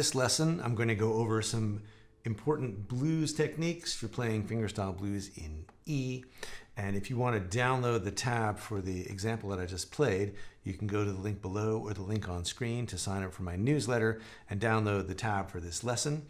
this lesson, I'm going to go over some important blues techniques for playing fingerstyle blues in E. And if you want to download the tab for the example that I just played, you can go to the link below or the link on screen to sign up for my newsletter and download the tab for this lesson.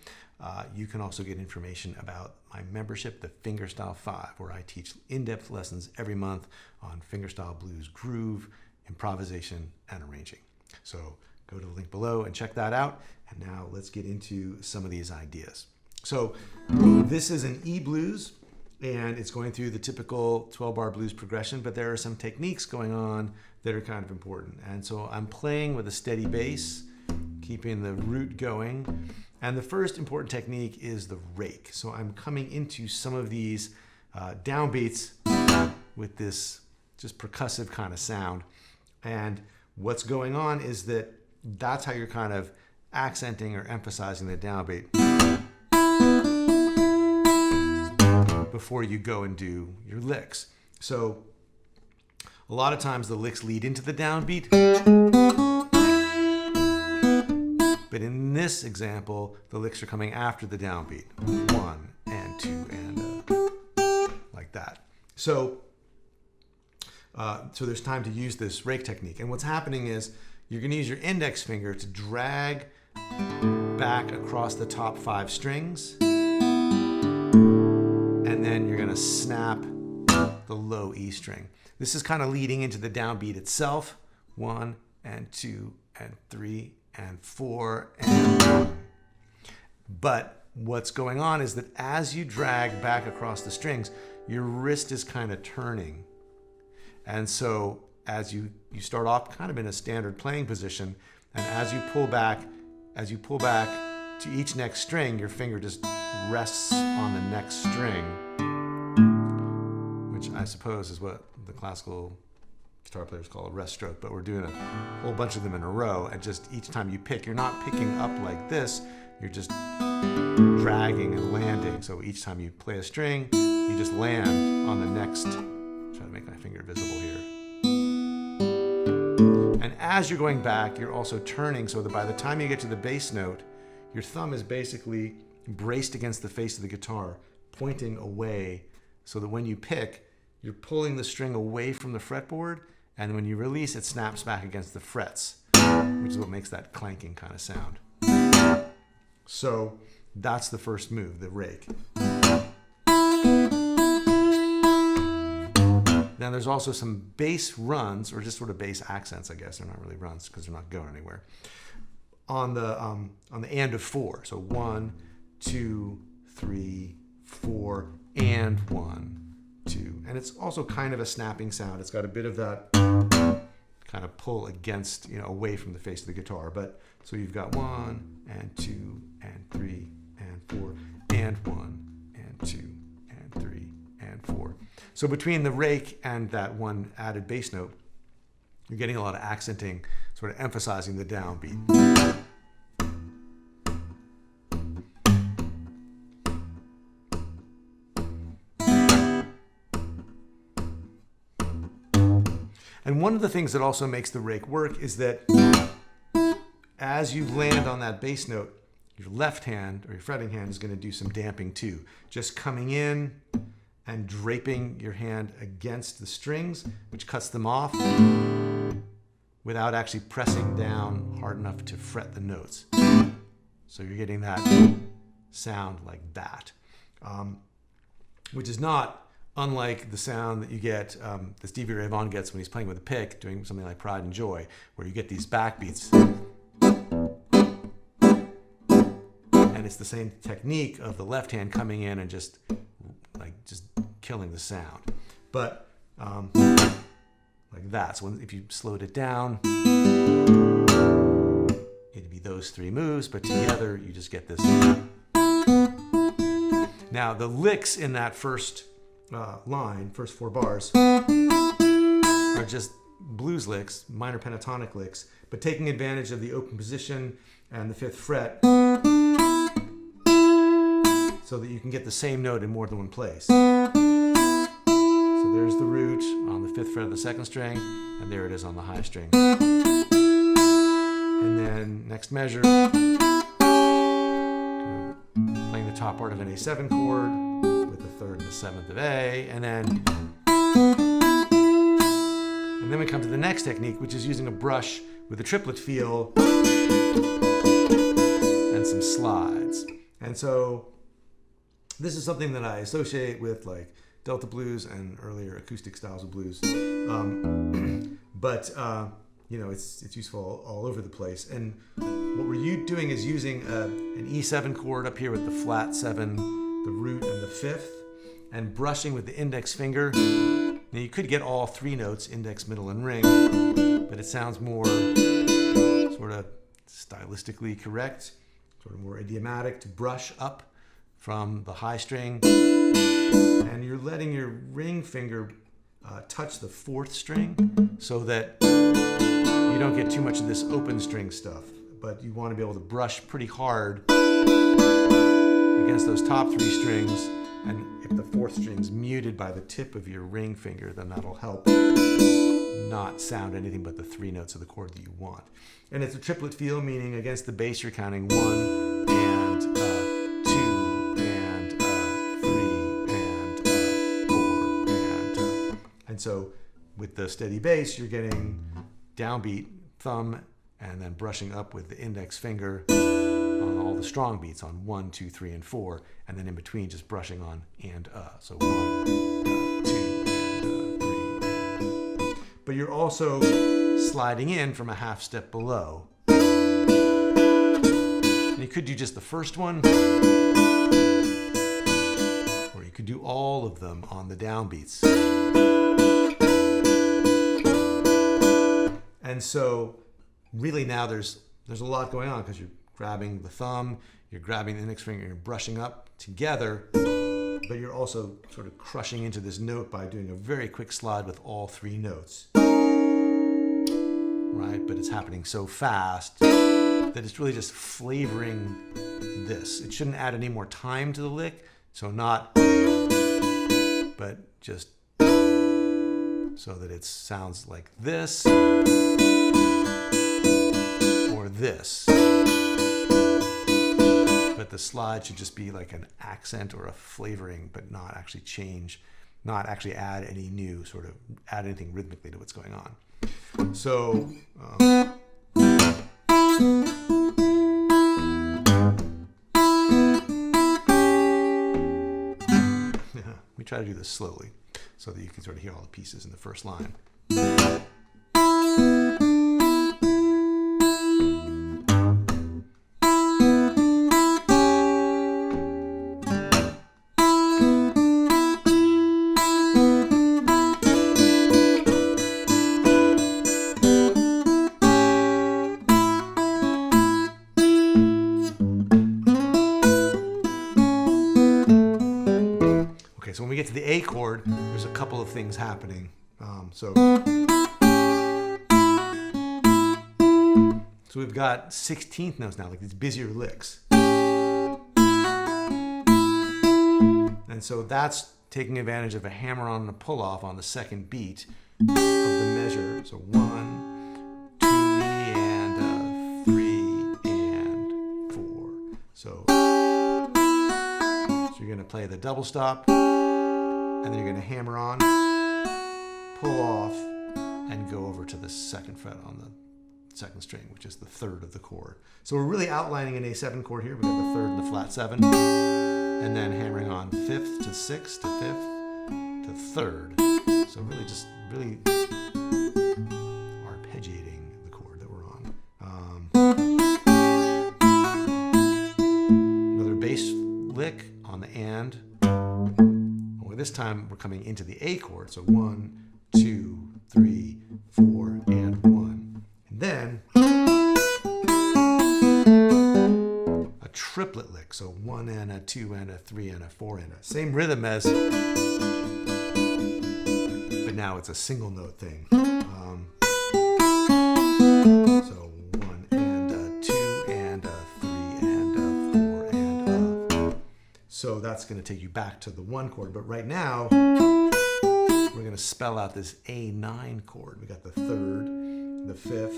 You can also get information about my membership, the Fingerstyle 5, where I teach in-depth lessons every month on fingerstyle blues groove, improvisation, and arranging. So go to the link below and check that out. And now let's get into some of these ideas. So this is an E blues, and it's going through the typical 12-bar blues progression, but there are some techniques going on that are kind of important. And so I'm playing with a steady bass, keeping the root going. And the first important technique is the rake. So I'm coming into some of these downbeats with this just percussive kind of sound. And what's going on is that's how you're kind of accenting or emphasizing the downbeat before you go and do your licks. So a lot of times the licks lead into the downbeat. But in this example, the licks are coming after the downbeat. 1 and 2 and like that. So there's time to use this rake technique. And what's happening is you're going to use your index finger to drag back across the top 5 strings. And then you're going to snap the low E string. This is kind of leading into the downbeat itself. 1 and 2 and 3 and 4 and 1. But what's going on is that as you drag back across the strings, your wrist is kind of turning. And so as you start off kind of in a standard playing position, and as you pull back to each next string, your finger just rests on the next string, which I suppose is what the classical guitar players call a rest stroke, but we're doing a whole bunch of them in a row, and just each time you pick, you're not picking up like this, you're just dragging and landing. So each time you play a string, you just land on the next. Try to make my finger visible here. And as you're going back, you're also turning so that by the time you get to the bass note, your thumb is basically braced against the face of the guitar, pointing away, so that when you pick, you're pulling the string away from the fretboard, and when you release, it snaps back against the frets, which is what makes that clanking kind of sound. So that's the first move, the rake. Now there's also some bass runs, or just sort of bass accents, I guess. They're not really runs because they're not going anywhere. On the and of 4. So 1, 2, 3, 4, and 1, 2. And it's also kind of a snapping sound. It's got a bit of that kind of pull against, away from the face of the guitar. But so you've got 1 and 2 and 3 and 4 and 1 and 2 and 3 and 4. So between the rake and that one added bass note, you're getting a lot of accenting, sort of emphasizing the downbeat. And one of the things that also makes the rake work is that as you land on that bass note, your left hand or your fretting hand is going to do some damping too. Just coming in and draping your hand against the strings, which cuts them off without actually pressing down hard enough to fret the notes. So you're getting that sound like that, which is not unlike the sound that you get, that Stevie Ray Vaughan gets when he's playing with a pick, doing something like Pride and Joy, where you get these backbeats. And it's the same technique of the left hand coming in and just killing the sound. But like that. So if you slowed it down, it'd be those 3 moves, but together you just get this. Now the licks in that first line, first 4 bars, are just blues licks, minor pentatonic licks, but taking advantage of the open position and the 5th fret so that you can get the same note in more than one place. So there's the root on the 5th fret of the 2nd string, and there it is on the high string. And then next measure, the top part of an A7 chord with the 3rd and the 7th of A, and then we come to the next technique, which is using a brush with a triplet feel and some slides. And so this is something that I associate with like Delta blues and earlier acoustic styles of blues. You know, it's useful all over the place. And what we're doing is using an E7 chord up here with the flat 7, the root, and the 5th, and brushing with the index finger. Now you could get all 3 notes, index, middle, and ring, but it sounds more sort of stylistically correct, sort of more idiomatic to brush up from the high string. And you're letting your ring finger touch the 4th string so that you don't get too much of this open string stuff, but you want to be able to brush pretty hard against those top 3 strings. And if the 4th string's muted by the tip of your ring finger, then that'll help not sound anything but the 3 notes of the chord that you want. And it's a triplet feel, meaning against the bass you're counting 1 and 2 and 3 and 4 and so with the steady bass you're getting downbeat, thumb, and then brushing up with the index finger on all the strong beats on 1, 2, 3, and 4, and then in between just brushing on and so 1, 2, and 3, and. But you're also sliding in from a half step below. And you could do just the first one, or you could do all of them on the downbeats. And so really now there's a lot going on because you're grabbing the thumb, you're grabbing the index finger, you're brushing up together, but you're also sort of crushing into this note by doing a very quick slide with all 3 notes. Right? But it's happening so fast that it's really just flavoring this. It shouldn't add any more time to the lick, so not, but just so that it sounds like this or this. But the slide should just be like an accent or a flavoring, but not actually change, not actually add any new sort of, add anything rhythmically to what's going on. So, we try to do this slowly so that you can sort of hear all the pieces in the first line. So when we get to the A chord, there's a couple of things happening. So we've got 16th notes now, like these busier licks. And so that's taking advantage of a hammer-on and a pull-off on the second beat of the measure. So 1, 2, and 3, and 4. So you're going to play the double stop, and then you're going to hammer on, pull off, and go over to the 2nd fret on the 2nd string, which is the 3rd of the chord. So we're really outlining an A7 chord here. We've got the 3rd and the flat 7, and then hammering on 5th to 6th to 5th to 3rd. So really just really arpeggiating the chord that we're on. Another bass lick on the and. This time we're coming into the A chord, so 1, 2, 3, 4, and 1. And then a triplet lick, so 1 and a 2 and a 3 and a 4 and a. Same rhythm as, but now it's a single note thing. So 1 and a 2 and a 3 and a 4 and a. So that's going to take you back to the 1 chord. But right now, we're going to spell out this A9 chord. We got the 3rd, the 5th,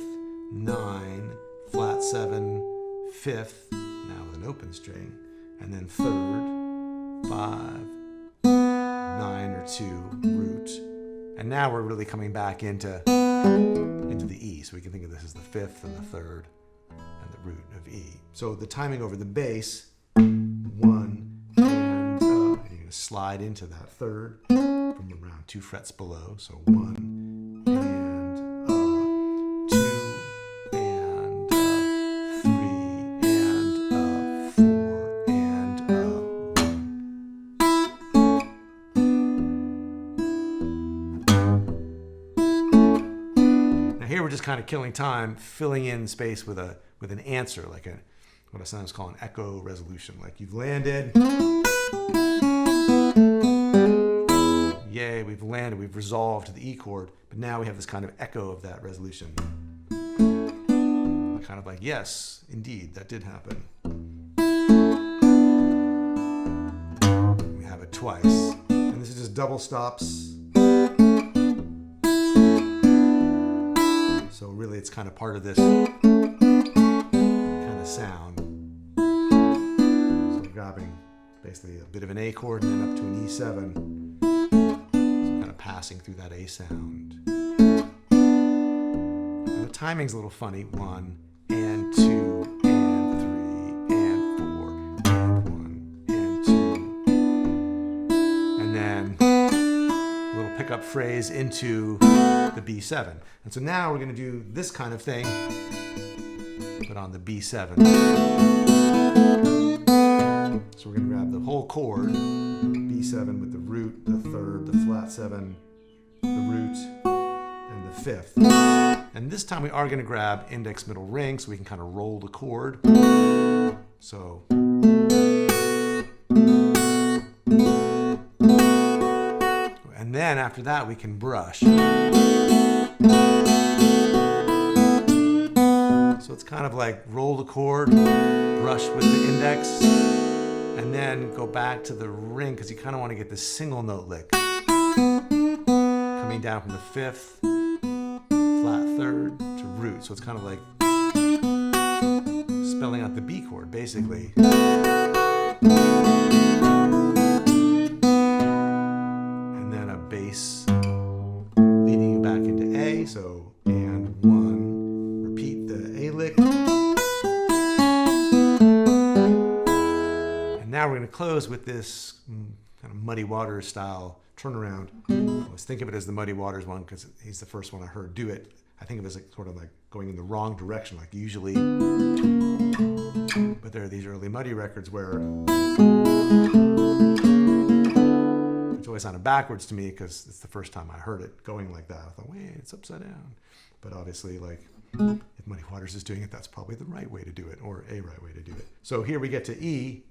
9, flat 7, 5th, now with an open string, and then third, 5, 9 or 2, root. And now we're really coming back into the E. So we can think of this as the 5th and the 3rd and the root of E. So the timing over the bass, 1 and you're going to slide into that 3rd from around 2 frets below. So 1 and 2 and 3 and 4 and 1. Now here we're just kind of killing time, filling in space with an answer, like what I sometimes call an echo resolution. Like you've landed. Yay, we've landed, we've resolved to the E chord, but now we have this kind of echo of that resolution. Kind of like, yes, indeed, that did happen. We have it twice. And this is just double stops. So really it's kind of part of this kind of sound. So we're grabbing basically a bit of an A chord and then up to an E7. Passing through that A sound. And the timing's a little funny. 1 and 2 and 3 and 4 and 1 and 2. And then a little pickup phrase into the B7. And so now we're going to do this kind of thing, but on the B7. So we're going to grab the whole chord, B7 with the root, the 3rd, the flat 7, the root, and the 5th. And this time we are going to grab index, middle, ring, so we can kind of roll the chord. So. And then after that we can brush. So it's kind of like roll the chord, brush with the index, and then go back to the ring because you kind of want to get this single note lick. Coming down from the 5th, flat 3rd to root. So it's kind of like spelling out the B chord, basically. And then a bass leading you back into A. So, and 1, repeat the A lick. And now we're going to close with this kind of Muddy Waters style turnaround. I always think of it as the Muddy Waters one because he's the first one I heard do it. I think of it as like, sort of like going in the wrong direction, like usually. But there are these early Muddy records where it's always sounded backwards to me because it's the first time I heard it going like that. I thought, wait, it's upside down. But obviously, like, if Muddy Waters is doing it, that's probably the right way to do it, or a right way to do it. So here we get to E.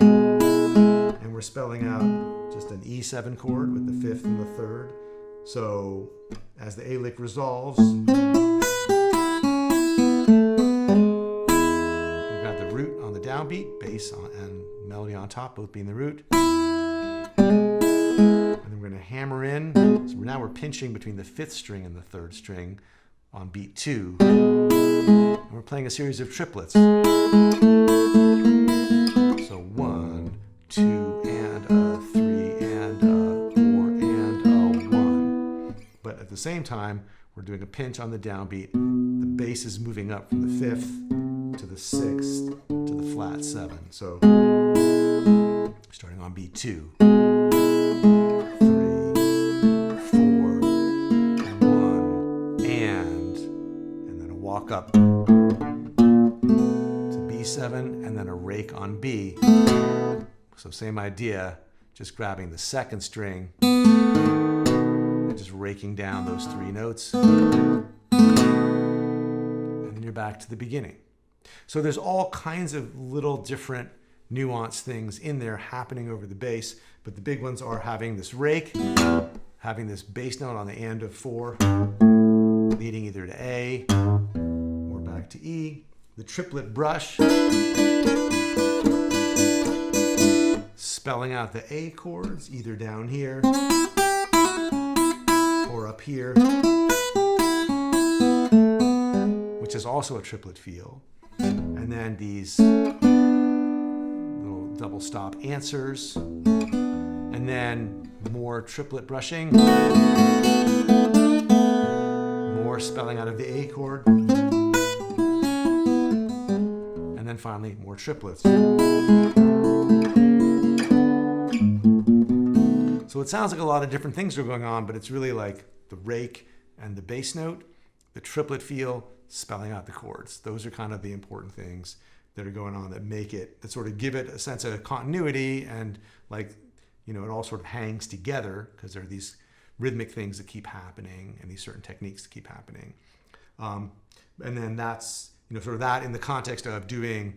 And we're spelling out just an E7 chord with the 5th and the 3rd. So as the A lick resolves, we've got the root on the downbeat, bass and melody on top, both being the root. And then we're going to hammer in. So now we're pinching between the 5th string and the 3rd string on beat 2. And we're playing a series of triplets. So 1, 2, and a 3, and a 4, and a 1. But at the same time, we're doing a pinch on the downbeat. The bass is moving up from the 5th to the 6th to the flat 7. So starting on beat 2, 3, 4, 1, and then a walk up to B7, and then a rake on B. So same idea, just grabbing the 2nd string and just raking down those 3 notes. And then you're back to the beginning. So there's all kinds of little different nuanced things in there happening over the bass, but the big ones are having this rake, having this bass note on the and of 4, leading either to A or back to E, the triplet brush, spelling out the A chords either down here or up here, which is also a triplet feel. And then these double stop answers, and then more triplet brushing, more spelling out of the A chord, and then finally more triplets. So it sounds like a lot of different things are going on, but it's really like the rake and the bass note, the triplet feel, spelling out the chords. Those are kind of the important things that are going on that make it, that sort of give it a sense of continuity, and like, you know, it all sort of hangs together because there are these rhythmic things that keep happening and these certain techniques that keep happening. And then that's, you know, sort of that in the context of doing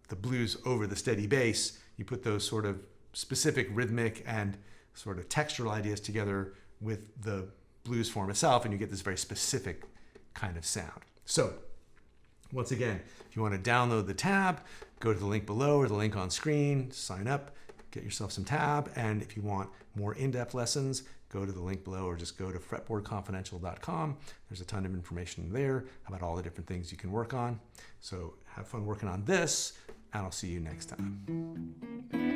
the blues over the steady bass, you put those sort of specific rhythmic and sort of textural ideas together with the blues form itself, and you get this very specific kind of sound. So once again, if you want to download the tab, go to the link below or the link on screen, sign up, get yourself some tab. And if you want more in-depth lessons, go to the link below or just go to fretboardconfidential.com. There's a ton of information there about all the different things you can work on. So have fun working on this, and I'll see you next time.